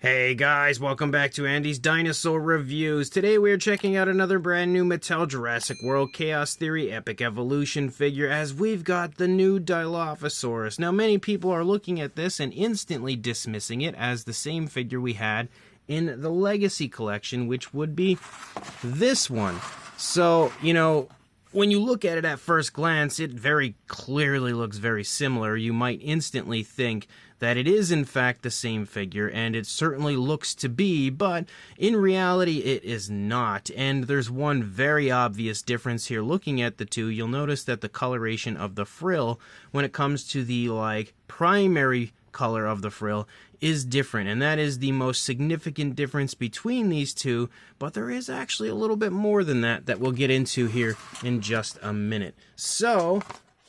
Hey guys, welcome back to Andy's Dinosaur Reviews. Today we are checking out another brand new Mattel Jurassic World Chaos Theory Epic Evolution figure, as we've got the new Dilophosaurus. Now many people are looking at this and instantly dismissing it as the same figure we had in the Legacy Collection, which would be this one. So, when you look at it at first glance, it very clearly looks very similar. You might instantly think that it is in fact the same figure, and it certainly looks to be, but in reality it is not. And there's one very obvious difference here. Looking at the two, you'll notice that the coloration of the frill, when it comes to the primary color of the frill, is different, and that is the most significant difference between these two. But there is actually a little bit more than that we'll get into here in just a minute. So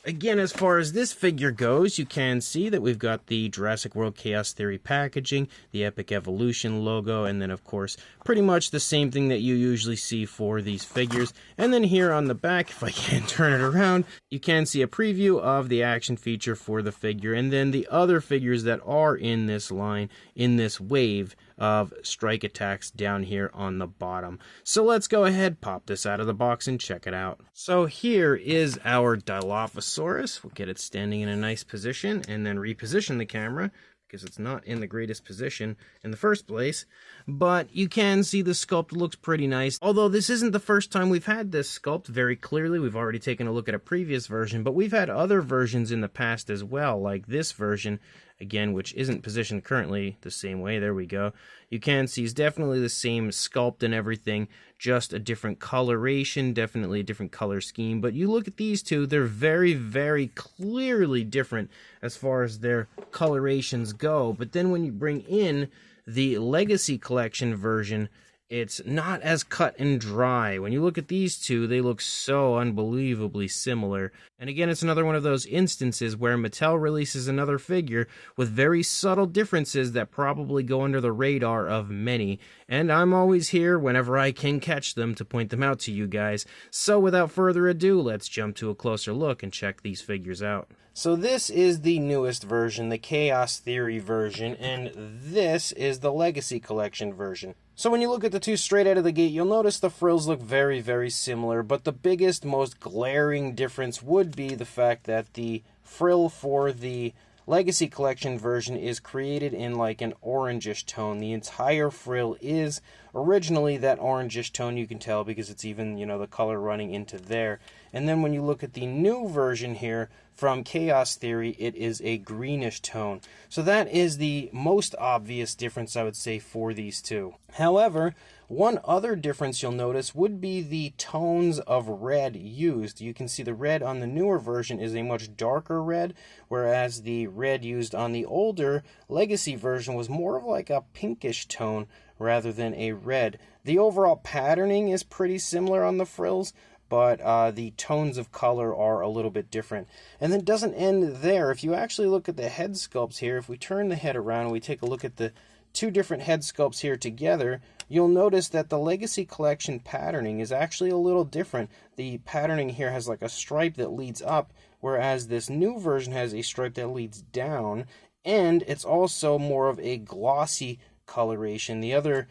again, as far as this figure goes, you can see that we've got the Jurassic World Chaos Theory packaging, the Epic Evolution logo, and then of course pretty much the same thing that you usually see for these figures. And then here on the back, if I can turn it around, you can see a preview of the action feature for the figure, and then the other figures that are in this line, in this wave of strike attacks down here on the bottom. So let's go ahead, pop this out of the box and check it out. So here is our Dilophosaurus. We'll get it standing in a nice position and then reposition the camera, because it's not in the greatest position in the first place. But you can see the sculpt looks pretty nice. Although this isn't the first time we've had this sculpt, very clearly. We've already taken a look at a previous version, but we've had other versions in the past as well, like this version, again, which isn't positioned currently the same way. There we go. You can see it's definitely the same sculpt and everything, just a different coloration, definitely a different color scheme. But you look at these two, they're very, very clearly different as far as their colorations go. But then when you bring in the Legacy Collection version, it's not as cut and dry. When you look at these two, they look so unbelievably similar. And again, it's another one of those instances where Mattel releases another figure with very subtle differences that probably go under the radar of many. And I'm always here whenever I can catch them to point them out to you guys. So without further ado, let's jump to a closer look and check these figures out. So this is the newest version, the Chaos Theory version, and this is the Legacy Collection version. So when you look at the two straight out of the gate, you'll notice the frills look very, very similar, but the biggest, most glaring difference would be the fact that the frill for the Legacy Collection version is created in like an orangish tone. The entire frill is originally that orangish tone, you can tell, because it's even, the color running into there. And then when you look at the new version here from Chaos Theory, it is a greenish tone. So that is the most obvious difference, I would say, for these two. However, one other difference you'll notice would be the tones of red used. You can see the red on the newer version is a much darker red, whereas the red used on the older Legacy version was more of like a pinkish tone rather than a red. The overall patterning is pretty similar on the frills, but the tones of color are a little bit different. And it doesn't end there. If you actually look at the head sculpts here, if we turn the head around and we take a look at the two different head sculpts here together, you'll notice that the Legacy Collection patterning is actually a little different. The patterning here has like a stripe that leads up, whereas this new version has a stripe that leads down, and it's also more of a glossy coloration. The other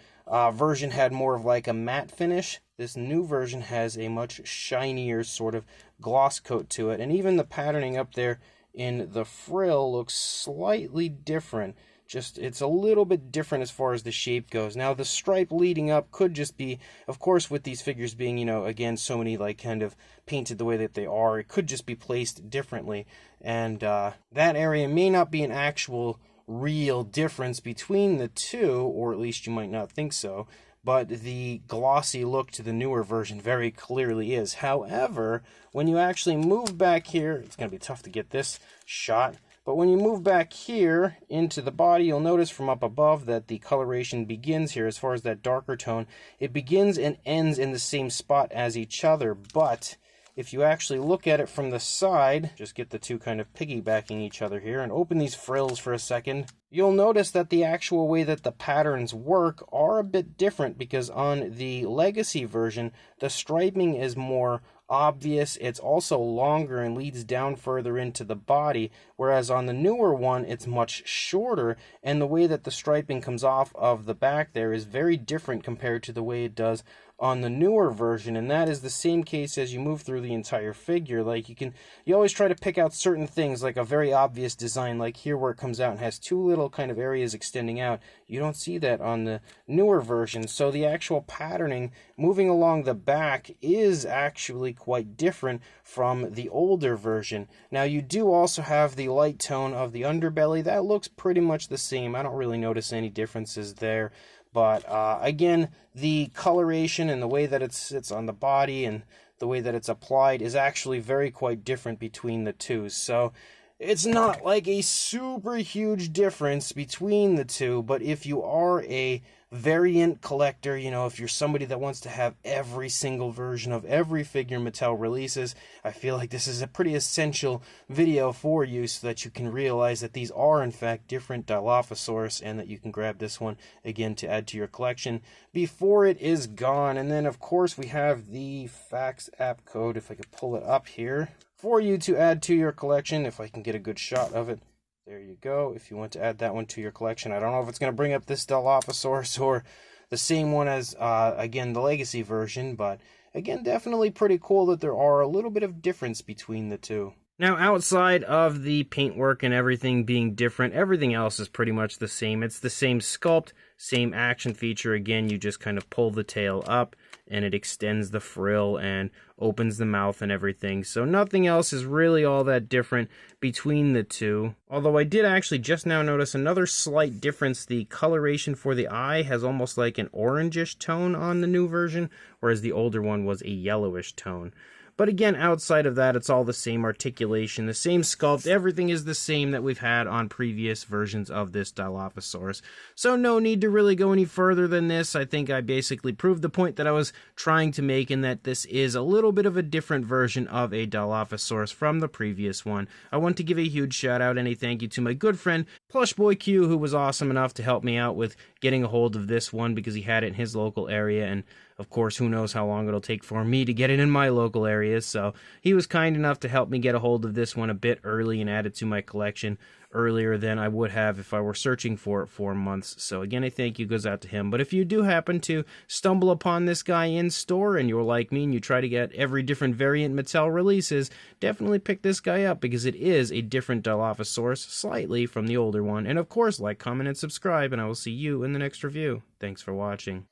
version had more of like a matte finish. This new version has a much shinier sort of gloss coat to it, and even the patterning up there in the frill looks slightly different. It's a little bit different as far as the shape goes. Now, the stripe leading up could just be, of course, with these figures being, again, so many, kind of painted the way that they are, it could just be placed differently. And that area may not be an actual real difference between the two, or at least you might not think so, but the glossy look to the newer version very clearly is. However, when you actually move back here, it's going to be tough to get this shot, but when you move back here into the body, you'll notice from up above that the coloration begins here, as far as that darker tone, it begins and ends in the same spot as each other. But if you actually look at it from the side, just get the two kind of piggybacking each other here, and open these frills for a second, you'll notice that the actual way that the patterns work are a bit different, because on the Legacy version, the striping is more obvious. It's also longer and leads down further into the body, whereas on the newer one, it's much shorter, and the way that the striping comes off of the back there is very different compared to the way it does on the newer version. And that is the same case as you move through the entire figure. Like, you always try to pick out certain things, like a very obvious design, like here where it comes out and has two little kind of areas extending out. You don't see that on the newer version. So the actual patterning moving along the back is actually quite different from the older version. Now, you do also have the light tone of the underbelly. That looks pretty much the same. I don't really notice any differences there. But again, the coloration and the way that it sits on the body and the way that it's applied is actually quite different between the two. So it's not like a super huge difference between the two, but if you are a variant collector, you know, if you're somebody that wants to have every single version of every figure Mattel releases, I feel like this is a pretty essential video for you so that you can realize that these are in fact different Dilophosaurus and that you can grab this one again to add to your collection before it is gone. And then of course we have the fax app code, if I could pull it up here, for you to add to your collection, if I can get a good shot of it. There you go, if you want to add that one to your collection. I don't know if it's going to bring up this Dilophosaurus or the same one as, again, the Legacy version, but again, definitely pretty cool that there are a little bit of difference between the two. Now, outside of the paintwork and everything being different, everything else is pretty much the same. It's the same sculpt, same action feature. Again, you just kind of pull the tail up and it extends the frill and opens the mouth and everything. So nothing else is really all that different between the two. Although I did actually just now notice another slight difference. The coloration for the eye has almost like an orangish tone on the new version, whereas the older one was a yellowish tone. But again, outside of that, it's all the same articulation, the same sculpt, everything is the same that we've had on previous versions of this Dilophosaurus. So no need to really go any further than this. I think I basically proved the point that I was trying to make, in that this is a little bit of a different version of a Dilophosaurus from the previous one. I want to give a huge shout out and a thank you to my good friend Plush Boy Q, who was awesome enough to help me out with getting a hold of this one because he had it in his local area, and of course, who knows how long it'll take for me to get it in my local areas. So he was kind enough to help me get a hold of this one a bit early and add it to my collection earlier than I would have if I were searching for it for months. So again, a thank you goes out to him. But if you do happen to stumble upon this guy in store and you're like me and you try to get every different variant Mattel releases, definitely pick this guy up because it is a different Dilophosaurus, slightly from the older one. And of course, like, comment, and subscribe, and I will see you in the next review. Thanks for watching.